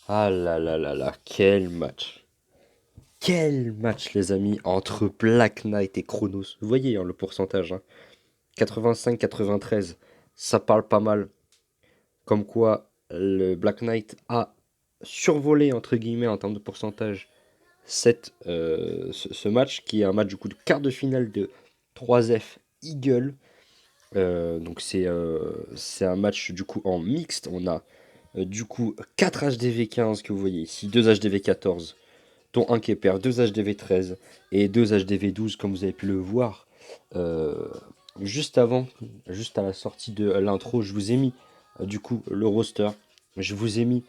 Ah là là là là, quel match. Quel match, les amis, entre Black Knight et Chronos. Vous voyez hein, le pourcentage, hein. 85-93, ça parle pas mal. Comme quoi, le Black Knight a survolé, entre guillemets, en termes de pourcentage, ce match, qui est un match du coup de quart de finale de 3F Eagle. Donc c'est un match du coup en mixte. On a du coup 4 HDV 15 que vous voyez ici, 2 HDV 14, dont un qui est pair, 2 HDV 13 et 2 HDV 12 comme vous avez pu le voir. Euh, juste avant, juste à la sortie de l'intro, je vous ai mis du coup le roster. Je vous ai mis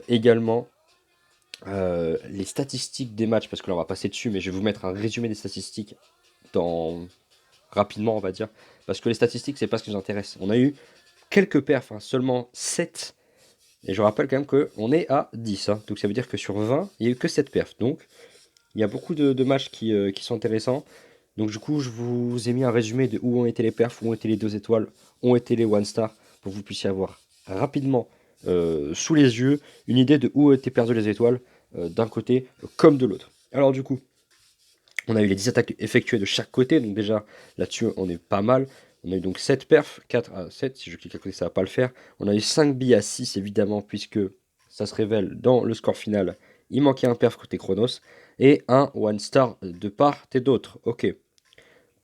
également les statistiques des matchs, parce que là on va passer dessus, mais je vais vous mettre un résumé des statistiques dans rapidement on va dire, parce que les statistiques c'est pas ce qui nous intéresse. On a eu quelques perfs, hein, seulement 7. Et je rappelle quand même qu'on est à 10, hein. Donc ça veut dire que sur 20, il n'y a eu que 7 perfs. Donc il y a beaucoup de matchs qui sont intéressants. Donc du coup, je vous ai mis un résumé de où ont été les perfs, où ont été les 2 étoiles, où ont été les one star, pour que vous puissiez avoir rapidement sous les yeux une idée de où ont été perdues les étoiles, d'un côté comme de l'autre. Alors du coup, on a eu les 10 attaques effectuées de chaque côté, donc déjà là-dessus on est pas mal. On a eu donc 7 perfs, 4 à 7, si je clique à côté ça va pas le faire. On a eu 5 billes à 6 évidemment, puisque ça se révèle dans le score final. Il manquait un perf côté Chronos, et un one star de part et d'autre. Ok.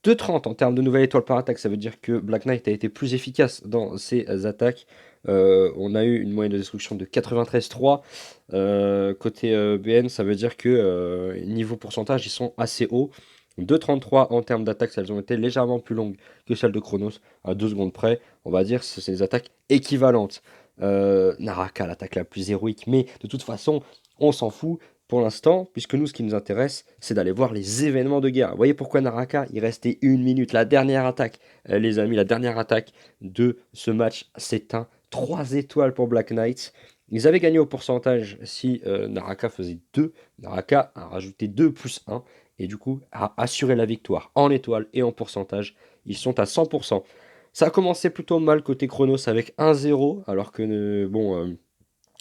2,30 en termes de nouvelle étoile par attaque, ça veut dire que Black Knight a été plus efficace dans ses attaques. On a eu une moyenne de destruction de 93,3. Côté BN, ça veut dire que niveau pourcentage, ils sont assez hauts. 2,33 en termes d'attaque, elles ont été légèrement plus longues que celles de Chronos, à 2 secondes près. On va dire que c'est des attaques équivalentes. Naraka, l'attaque la plus héroïque, mais de toute façon, on s'en fout pour l'instant, puisque nous, ce qui nous intéresse, c'est d'aller voir les événements de guerre. Vous voyez pourquoi Naraka, il restait une minute. La dernière attaque, les amis, la dernière attaque de ce match, c'est un 3 étoiles pour Black Knight. Ils avaient gagné au pourcentage si Naraka faisait 2. Naraka a rajouté 2 plus 1 et du coup a assuré la victoire en étoiles et en pourcentage. Ils sont à 100%. Ça a commencé plutôt mal côté Chronos avec 1-0, alors que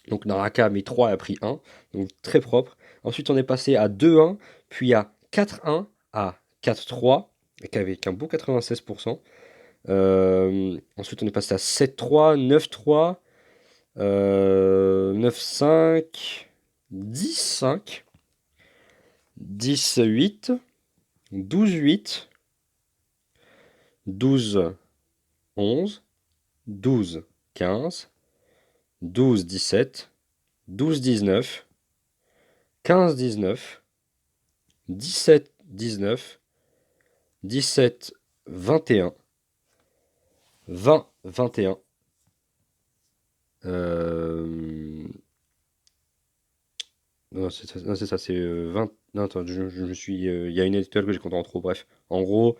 donc Naraka a mis 3 et a pris 1, donc très propre. Ensuite, on est passé à 2-1, puis à 4-1, à 4-3, avec un beau 96%. Ensuite, on est passé à 7-3, 9-3, 9-5, 10-5, 10-8, 12-8, 12-11, 12-15, 12-17, 12-19, 15-19, 17-19, 17-21, 20-21. Non, c'est ça, non, c'est ça, c'est 20. Non, attends, je me suis. Il y a une étoile que j'ai compté en trop, bref. En gros.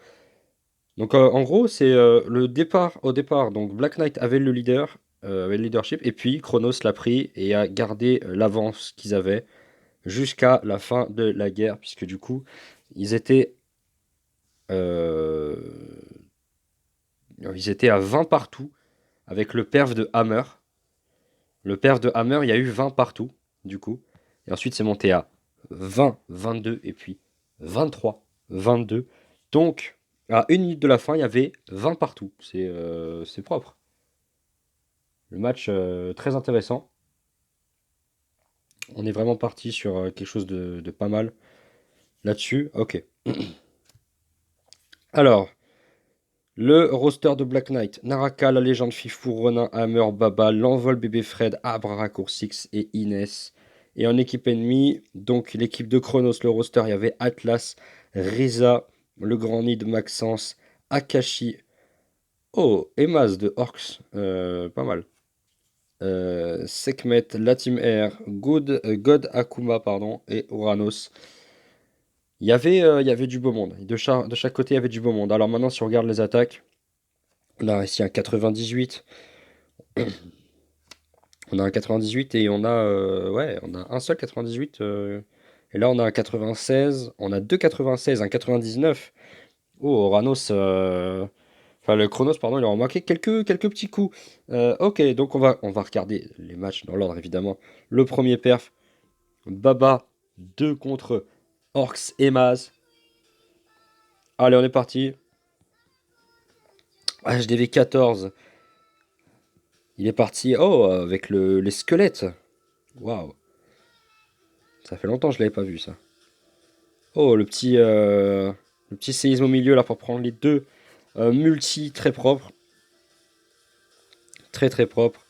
Donc, en gros, c'est le départ. Au départ, donc Black Knight avait le leadership, et puis Chronos l'a pris et a gardé l'avance qu'ils avaient jusqu'à la fin de la guerre, puisque du coup, ils étaient. euh, Ils étaient à 20 partout avec le perf de Hammer. Le perf de Hammer, il y a eu 20 partout, du coup. Et ensuite, c'est monté à 20, 22 et puis 23, 22. Donc, à une minute de la fin, il y avait 20 partout. C'est propre. Le match très intéressant. On est vraiment parti sur quelque chose de pas mal là-dessus. Ok. Alors, le roster de Black Knight, Naraka, la légende Fifou, Ronin, Hammer, Baba, l'envol bébé Fred, Abra, Raccourcix et Inès. Et en équipe ennemie, donc l'équipe de Chronos, le roster, il y avait Atlas, Riza, le Grand Nid, Maxence, Akashi, oh, Emaz de Orcs, pas mal. Sekhmet, la Team Air, God Akuma, pardon, et Uranus. Il y avait du beau monde. De chaque côté, il y avait du beau monde. Alors maintenant, si on regarde les attaques, on a ici un 98. On a un 98 et ouais, on a un seul 98. Et là, on a un 96. On a deux 96, un 99. Oh, Oranos, Enfin, le Chronos, pardon, il aura manqué quelques petits coups. Ok, donc on va regarder les matchs dans l'ordre, évidemment. Le premier perf, Baba 2 contre Orcs et Maz. Allez, on est parti. HDV 14. Il est parti. Oh, avec les squelettes. Waouh. Ça fait longtemps que je l'avais pas vu, ça. Oh, le petit séisme au milieu, là, pour prendre les deux. Multi, très propre. Très, très propre.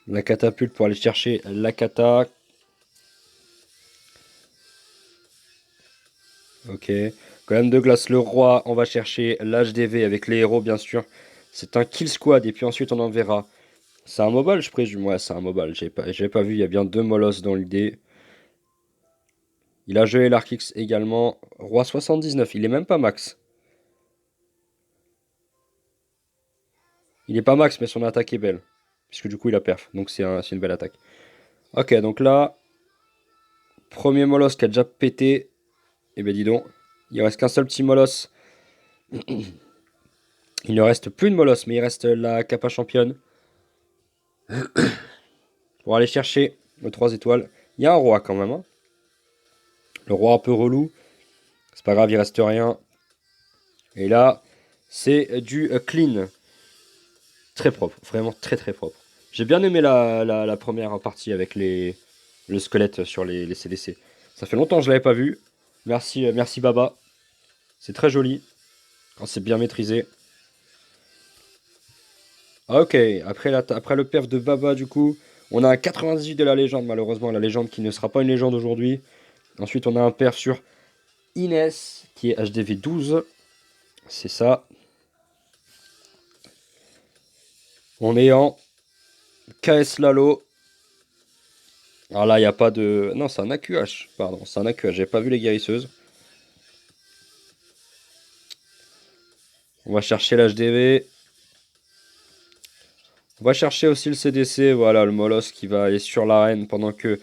La catapulte pour aller chercher la kata. Ok. Golem de glace, le roi. On va chercher l'HDV avec les héros, bien sûr. C'est un kill squad. Et puis ensuite, on en verra. C'est un mobile, je présume. Ouais, c'est un mobile. J'ai pas vu. Il y a bien deux molosses dans l'idée. Il a joué l'Arkix également. Roi 79. Il est même pas max. Il est pas max, mais son attaque est belle. Puisque du coup, il a perf. Donc c'est une belle attaque. Ok, donc là, premier molosse qui a déjà pété. Eh ben dis donc. Il reste qu'un seul petit molosse. Il ne reste plus de molosse, mais il reste la capa championne. Pour aller chercher le 3 étoiles. Il y a un roi quand même, hein. Le roi un peu relou. C'est pas grave, il reste rien. Et là, c'est du clean. Très propre, vraiment très très propre. J'ai bien aimé la première partie avec le squelette sur les CDC. Ça fait longtemps que je l'avais pas vu. Merci, merci Baba. C'est très joli quand c'est bien maîtrisé. Ah, ok, après le perf de Baba, du coup, on a un 98 de la légende, malheureusement, la légende qui ne sera pas une légende aujourd'hui. Ensuite, on a un perf sur Inès, qui est HDV 12. C'est ça. On est en KS Lalo. Alors là, il n'y a pas de... Non, c'est un AQH, pardon, c'est un AQH, j'ai pas vu les guérisseuses. On va chercher l'HDV. On va chercher aussi le CDC, voilà, le molosse qui va aller sur l'arène pendant que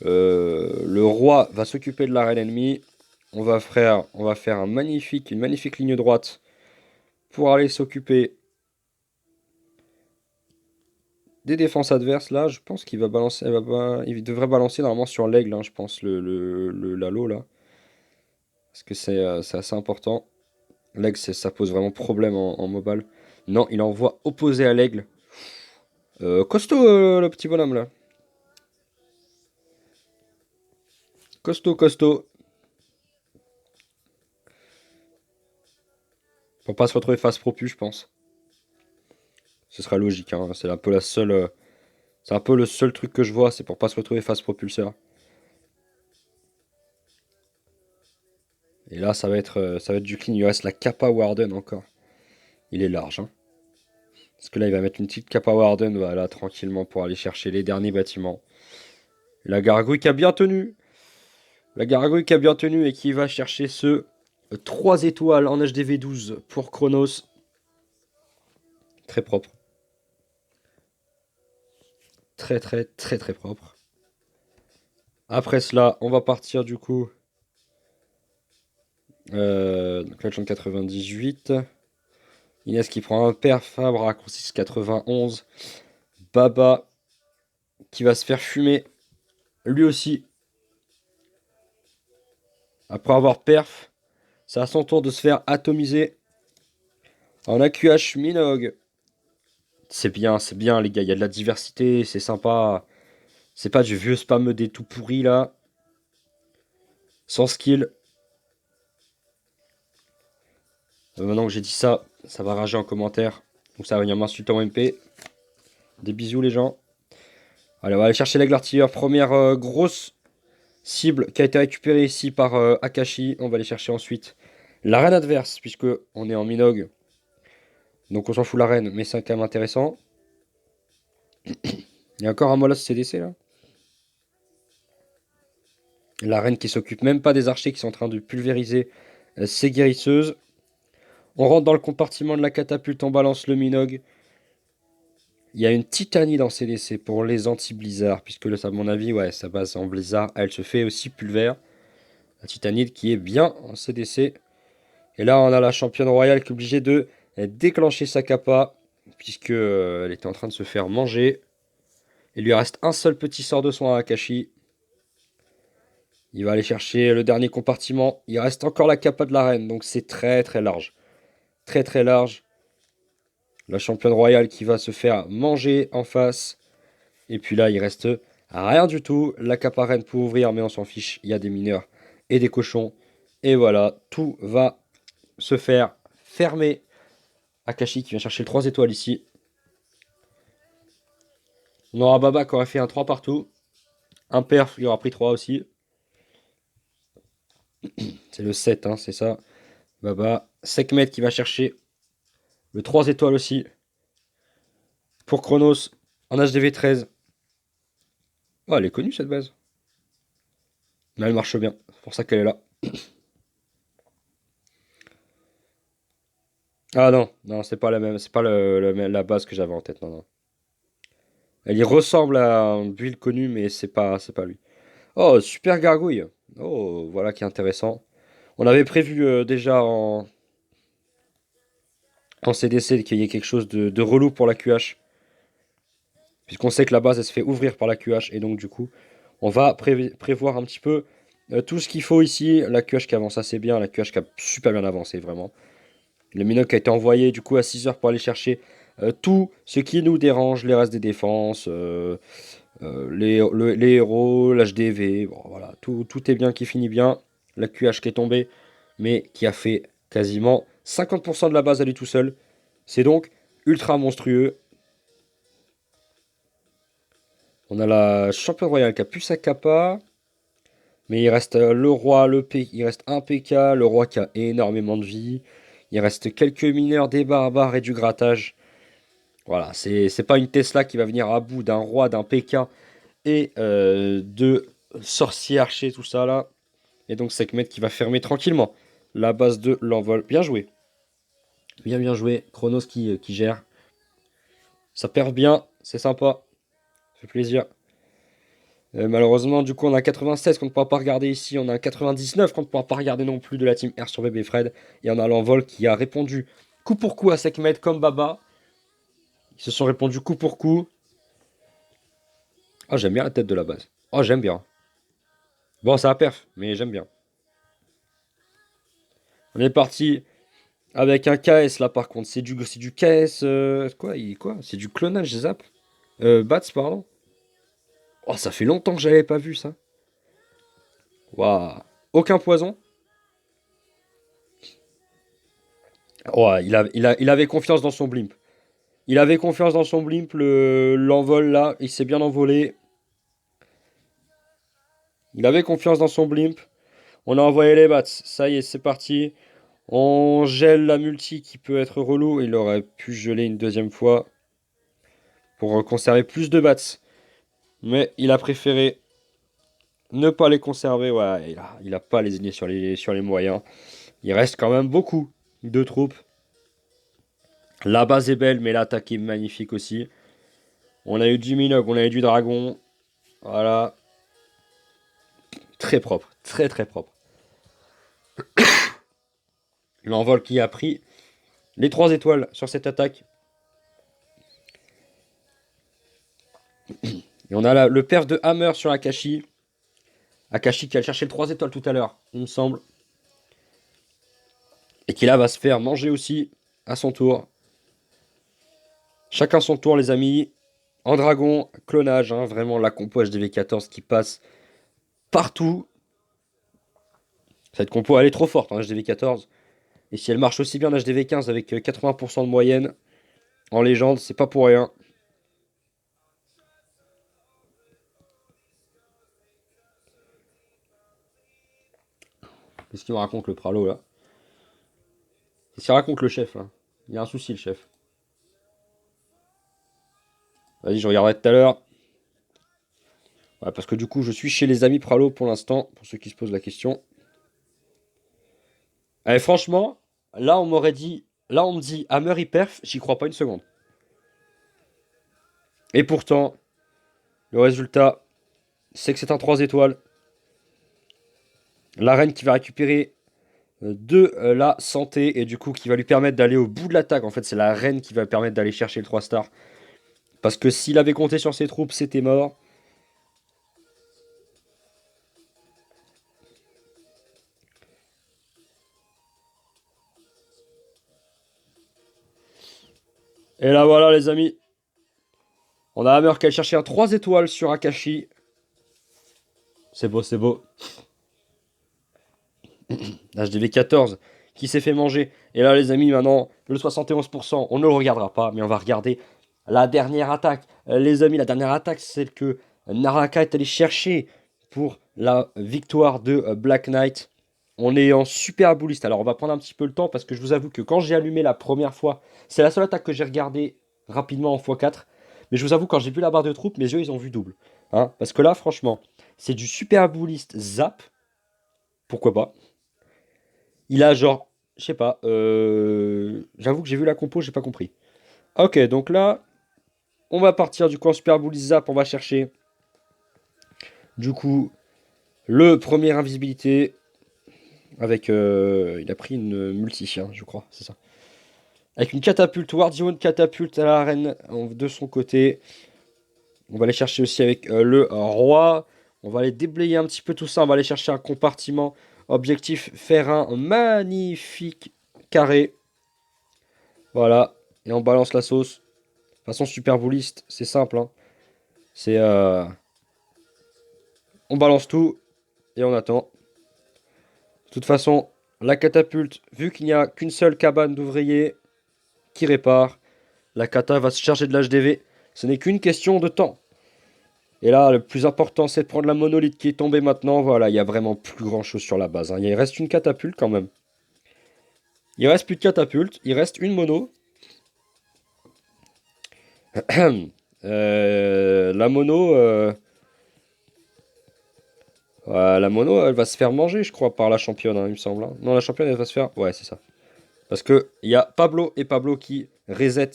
le roi va s'occuper de l'arène ennemie. On va faire une magnifique ligne droite pour aller s'occuper des défenses adverses. Là, je pense qu'il va balancer, il devrait balancer normalement sur l'aigle, hein, je pense, le Lalo là. Parce que c'est assez important. L'aigle, ça pose vraiment problème en mobile. Non, il envoie opposé à l'aigle. Costaud, le petit bonhomme là. Costaud, costaud. Pour pas se retrouver face propu, je pense. Ce sera logique, hein. C'est un peu la seule. C'est un peu le seul truc que je vois, c'est pour pas se retrouver face propulseur. Et là, ça va être du clean. Il reste la Kappa Warden encore. Il est large, hein. Parce que là, il va mettre une petite Kappa Warden, voilà, tranquillement, pour aller chercher les derniers bâtiments. La gargouille qui a bien tenu. La gargouille qui a bien tenu et qui va chercher ce 3 étoiles en HDV 12 pour Chronos. Très propre. Très, très, très, très propre. Après cela, on va partir du coup. Donc Legend 98. Inès qui prend un père, Fabre, raccourci 91. Baba qui va se faire fumer. Lui aussi. Après avoir perf. C'est à son tour de se faire atomiser. En AQH Minogue. C'est bien les gars. Il y a de la diversité. C'est sympa. C'est pas du vieux spam des tout pourris là. Sans skill. Maintenant que j'ai dit ça, ça va rager en commentaire. Donc ça va venir m'insulter en MP. Des bisous les gens. Allez, on va aller chercher l'aigle artilleur. Première grosse cible qui a été récupérée ici par Akashi. On va aller chercher ensuite la reine adverse, puisque on est en Minogue. Donc on s'en fout la reine, mais c'est quand même intéressant. Il y a encore un molosse CDC là. La reine qui s'occupe même pas des archers qui sont en train de pulvériser ses guérisseuses. On rentre dans le compartiment de la catapulte, on balance le Minogue. Il y a une Titanie dans CDC pour les anti-blizzard, puisque à mon avis, ouais, sa base en blizzard, elle se fait aussi pulvère. La Titanide qui est bien en CDC. Et là, on a la championne royale qui est obligée de déclencher sa capa, puisque elle était en train de se faire manger. Il lui reste un seul petit sort de soin à Akashi. Il va aller chercher le dernier compartiment. Il reste encore la capa de la reine, donc c'est très très large. Très très large. La championne royale qui va se faire manger en face. Et puis là, il reste rien du tout. La capa reine pour ouvrir, mais on s'en fiche. Il y a des mineurs et des cochons. Et voilà, tout va se faire fermer. Akashi qui vient chercher le 3 étoiles ici. On aura Baba qui aurait fait un 3 partout. Un perf, il aura pris 3 aussi. C'est le 7, hein, c'est ça. Baba. Sekhmet qui va chercher le 3 étoiles aussi. Pour Chronos, en HDV 13. Oh, elle est connue cette base. Mais elle marche bien. C'est pour ça qu'elle est là. Ah non, non, c'est pas la même. C'est pas la base que j'avais en tête. Non, non. Elle y ressemble à un build connu, mais c'est pas lui. Oh, super gargouille. Oh, voilà qui est intéressant. On avait prévu déjà en CDC qu'il y ait quelque chose de relou pour la QH. Puisqu'on sait que la base elle se fait ouvrir par la QH. Et donc du coup, on va prévoir un petit peu tout ce qu'il faut ici. La QH qui avance assez bien. La QH qui a super bien avancé vraiment. Le Minoc a été envoyé du coup à 6 heures pour aller chercher tout ce qui nous dérange. Les restes des défenses. Les héros, l'HDV, bon, voilà, tout est bien qui finit bien. La QH qui est tombée, mais qui a fait quasiment 50% de la base à lui tout seul. C'est donc ultra monstrueux. On a la championne royale qui a pu sa capa, mais il reste le roi, il reste un PK, le roi qui a énormément de vie. Il reste quelques mineurs, des barbares et du grattage. Voilà, c'est pas une Tesla qui va venir à bout d'un roi, d'un PK et de sorciers archers, tout ça là. Et donc Sekhmet qui va fermer tranquillement la base de l'envol. Bien joué. Bien bien joué. Chronos qui gère. Ça perd bien. C'est sympa. Ça fait plaisir. Malheureusement, du coup, on a 96 qu'on ne pourra pas regarder ici. On a 99 qu'on ne pourra pas regarder non plus de la team R sur Bébé Fred. Et on a l'envol qui a répondu coup pour coup à Sekhmet comme Baba. Ils se sont répondus coup pour coup. Oh, j'aime bien la tête de la base. Oh, j'aime bien. Bon, ça a perf, mais j'aime bien. On est parti avec un KS là par contre. C'est du KS. Quoi? C'est du clonage Zap. Bats, pardon. Oh, ça fait longtemps que j'avais pas vu ça. Waouh. Aucun poison. Oh, il avait confiance dans son blimp. Il avait confiance dans son blimp, l'envol là. Il s'est bien envolé. Il avait confiance dans son blimp. On a envoyé les bats. Ça y est, c'est parti. On gèle la multi qui peut être relou. Il aurait pu geler une deuxième fois pour conserver plus de bats. Mais il a préféré ne pas les conserver. Ouais, il a pas lésiné sur les moyens. Il reste quand même beaucoup de troupes. La base est belle, mais l'attaque est magnifique aussi. On a eu du Minoc, on a eu du Dragon. Voilà. Très propre. Très très propre. L'envol qui a pris les 3 étoiles sur cette attaque. Et on a le perf de Hammer sur Akashi. Akashi qui a cherché le 3 étoiles tout à l'heure, il me semble. Et qui là va se faire manger aussi à son tour. Chacun son tour, les amis. En dragon, clonage, hein, vraiment la compo HDV14 qui passe partout. Cette compo, elle est trop forte en HDV14. Et si elle marche aussi bien en HDV15 avec 80% de moyenne, en légende, c'est pas pour rien. Qu'est-ce qu'il me raconte le Pralo là? Qu'est-ce qu'il raconte le chef là? Il y a un souci le chef. Vas-y, je regarderai tout à l'heure. Ouais, parce que du coup, je suis chez les amis Pralo pour l'instant, pour ceux qui se posent la question. Eh, franchement, là on m'aurait dit, là on me dit Hammer hyperf, j'y crois pas une seconde. Et pourtant, le résultat, c'est que c'est un 3 étoiles. La reine qui va récupérer de la santé et du coup qui va lui permettre d'aller au bout de l'attaque. En fait, c'est la reine qui va permettre d'aller chercher le 3 stars. Parce que s'il avait compté sur ses troupes, c'était mort. Et là voilà les amis. On a Hammer qui a cherché un 3 étoiles sur Akashi. C'est beau, c'est beau. HDV 14 qui s'est fait manger. Et là les amis, maintenant, le 71%, on ne le regardera pas, mais on va regarder la dernière attaque. Les amis, la dernière attaque, c'est celle que Naraka est allé chercher pour la victoire de Black Knight. On est en super bullist. Alors on va prendre un petit peu le temps parce que je vous avoue que quand j'ai allumé la première fois, c'est la seule attaque que j'ai regardée rapidement en x4. Mais je vous avoue, quand j'ai vu la barre de troupes, mes yeux ils ont vu double. Hein, parce que là, franchement, c'est du super bullist zap. Pourquoi pas? Il a genre, je sais pas, j'avoue que j'ai vu la compo, j'ai pas compris. Ok, donc là, on va partir du coup en Super Bully Zap, on va chercher du coup le premier invisibilité avec, il a pris une multi, hein, je crois, c'est ça. Avec une catapulte, Wardion catapulte à l'arène de son côté. On va aller chercher aussi avec le roi. On va aller déblayer un petit peu tout ça, on va aller chercher un compartiment. Objectif, faire un magnifique carré. Voilà, et on balance la sauce. De toute façon, super bouliste, c'est simple. Hein. C'est, on balance tout et on attend. De toute façon, la catapulte, vu qu'il n'y a qu'une seule cabane d'ouvriers qui répare, la cata va se charger de l'HDV. Ce n'est qu'une question de temps. Et là, le plus important, c'est de prendre la monolithe qui est tombée maintenant. Voilà, il n'y a vraiment plus grand chose sur la base. Hein. Il reste une catapulte quand même. Il reste plus de catapulte, il reste une mono. La mono, la mono, elle va se faire manger, je crois, par la championne, hein, il me semble. Hein. Non, la championne, elle va se faire. Ouais, c'est ça. Parce que il y a Pablo et Pablo qui reset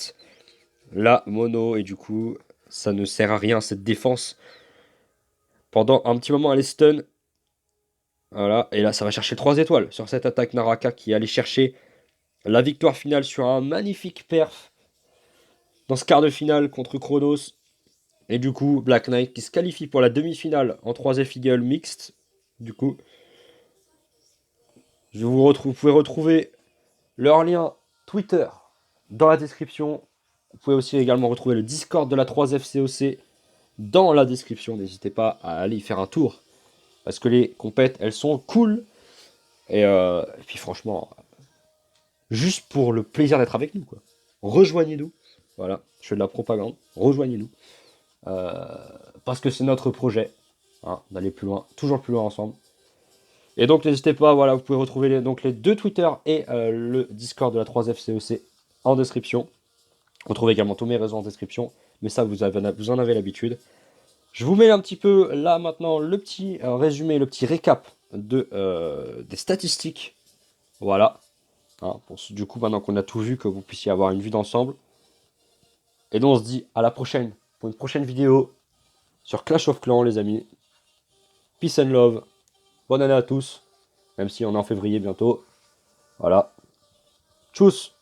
la mono et du coup, ça ne sert à rien cette défense. Pendant un petit moment, elle est stun. Voilà, et là, ça va chercher 3 étoiles sur cette attaque Naraka qui allait chercher la victoire finale sur un magnifique perf dans ce quart de finale contre Chronos. Et du coup, Black Knight qui se qualifie pour la demi-finale en 3F Eagle mixte. Du coup, vous pouvez retrouver leur lien Twitter dans la description. Vous pouvez aussi également retrouver le Discord de la 3F COC dans la description. N'hésitez pas à aller y faire un tour. Parce que les compètes, elles sont cool. Et puis franchement, juste pour le plaisir d'être avec nous, quoi. Rejoignez-nous. Voilà, je fais de la propagande. Rejoignez-nous. Euh, Parce que c'est notre projet hein, d'aller plus loin, toujours plus loin ensemble. Et donc n'hésitez pas, voilà, vous pouvez retrouver donc les deux Twitter et le Discord de la 3F COC en description. Vous trouvez également tous mes réseaux en description, mais ça vous en avez l'habitude. Je vous mets un petit peu là maintenant le petit résumé, le petit récap des statistiques. Voilà. Hein, du coup, maintenant qu'on a tout vu, que vous puissiez avoir une vue d'ensemble. Et donc on se dit à la prochaine pour une prochaine vidéo sur Clash of Clans, les amis. Peace and love. Bonne année à tous. Même si on est en février bientôt. Voilà. Tchuss!